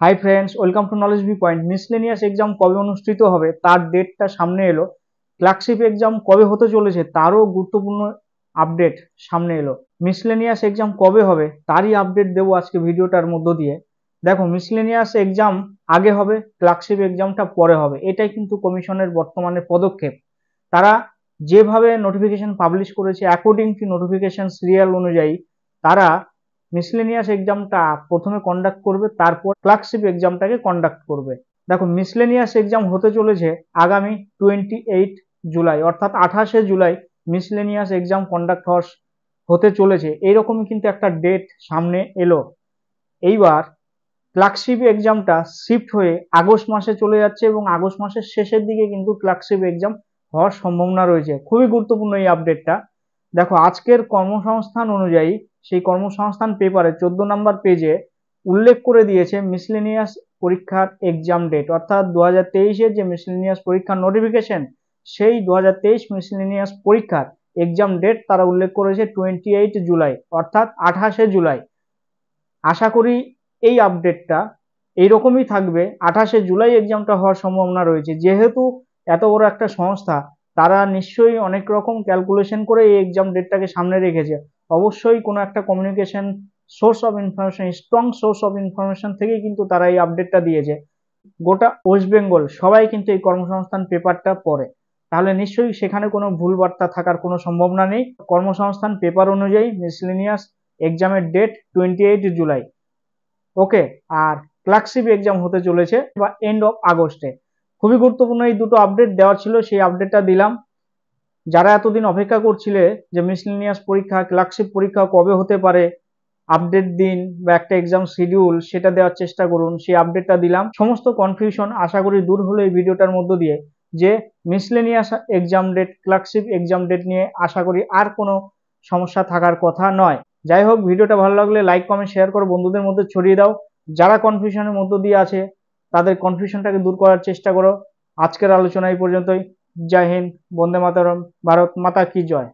Hi friends, welcome to knowledge V point. Miscellaneous exam কবে অনুষ্ঠিত হবে তার ডেটটা সামনে এলো। ক্লার্কশিপ এক্সাম কবে হতে চলেছে তারও গুরুত্বপূর্ণ আপডেট সামনে এলো। মিসলেনিয়াস এক্সাম কবে হবে তারই আপডেট দেবো আজকে ভিডিওটার মধ্য দিয়ে। দেখো, মিসলেনিয়াস এক্সাম আগে হবে, ক্লার্কশিপ এক্সামটা পরে হবে, এটাই কিন্তু কমিশনের বর্তমানে পদক্ষেপ। তারা যেভাবে নোটিফিকেশন পাবলিশ করেছে অ্যাকর্ডিং টু নোটিফিকেশন সিরিয়াল অনুযায়ী তারা মিসলেনিয়াস এক্সামটা প্রথমে কন্ডাক্ট করবে, তারপর ক্লার্কশিপ এক্সামটাকে কন্ডাক্ট করবে। দেখো, মিসলেনিয়াস এক্সাম হতে চলেছে আগামী 28 জুলাই, অর্থাৎ 28 জুলাই মিসলেনিয়াস এক্সাম কন্ডাক্ট হতে চলেছে। এইরকমই কিন্তু একটা ডেট সামনে এলো। এইবার ক্লার্কশিপ এক্সামটা শিফট হয়ে আগস্ট মাসে চলে যাচ্ছে এবং আগস্ট মাসের শেষের দিকে কিন্তু ক্লার্কশিপ এক্সাম হওয়ার সম্ভাবনা রয়েছে। খুবই গুরুত্বপূর্ণ এই আপডেটটা। দেখো, আজকের কর্মসংস্থান অনুযায়ী সেই কর্মসংস্থান পেপারে 14 নম্বর পেজে উল্লেখ করে দিয়েছে মিসলেনিয়াস পরীক্ষার এক্সাম ডেট, অর্থাৎ 2023-এর যে মিসলেনিয়াস পরীক্ষার নোটিফিকেশন, সেই 2023 মিসলেনিয়াস পরীক্ষার এক্সাম ডেট তারা উল্লেখ করেছে 28 জুলাই, অর্থাৎ 28 জুলাই। আশা করি এই আপডেটটা এইরকমই থাকবে, 28 জুলাই এক্সামটা হওয়ার সম্ভাবনা রয়েছে। যেহেতু এত বড় একটা সংস্থা, তারা নিশ্চয়ই অনেক রকম ক্যালকুলেশন করে এই এক্সাম ডেটটাকে সামনে রেখেছে। অবশ্যই কোনো একটা communication source of information, strong source of information থেকেই কিন্তু তারা এই আপডেটটা দিয়েছে। গোটা ওয়েস্ট বেঙ্গল সবাই কিন্তু এই কর্মসংস্থান পেপারটা পড়ে, তাহলে নিশ্চয়ই সেখানে কোনো ভুল বার্তা থাকার কোনো সম্ভাবনা নেই। কর্মসংস্থান পেপার অনুযায়ী মিসলেনিয়াস এক্সামের ডেট 28 জুলাই। ওকে, আর ক্লার্কশিপ এক্সাম হতে চলেছে বা এন্ড অফ আগস্টে। খুবই গুরুত্বপূর্ণ এই দুটো আপডেট দেওয়া ছিল, সেই আপডেটটা দিলাম। যারা এতদিন অপেক্ষা করছিলে যে মিসলেনিয়াস পরীক্ষা, ক্লার্কশিপ পরীক্ষা কবে হতে পারে, আপডেট দিন বা একটা এক্সাম শিডিউল সেটা দেওয়ার চেষ্টা করুন, সেই আপডেটটা দিলাম। সমস্ত কনফিউশন আশা করি দূর হলো এই ভিডিওটার মধ্য দিয়ে, যে miscellaneous exam date, clerkship exam date নিয়ে আশা করি আর কোনো সমস্যা থাকার কথা নয়। যাই হোক, ভিডিওটা ভালো লাগলে লাইক, কমেন্ট, শেয়ার করে বন্ধুদের মধ্যে ছড়িয়ে দাও। যারা কনফিউশনের মধ্য দিয়ে আছে তাদের কনফিউশনটাকে দূর করার চেষ্টা করো। আজকের আলোচনা এই পর্যন্তই। জয় হিন্দ, বন্দে মাতরম, ভারত মাতা কি জয়।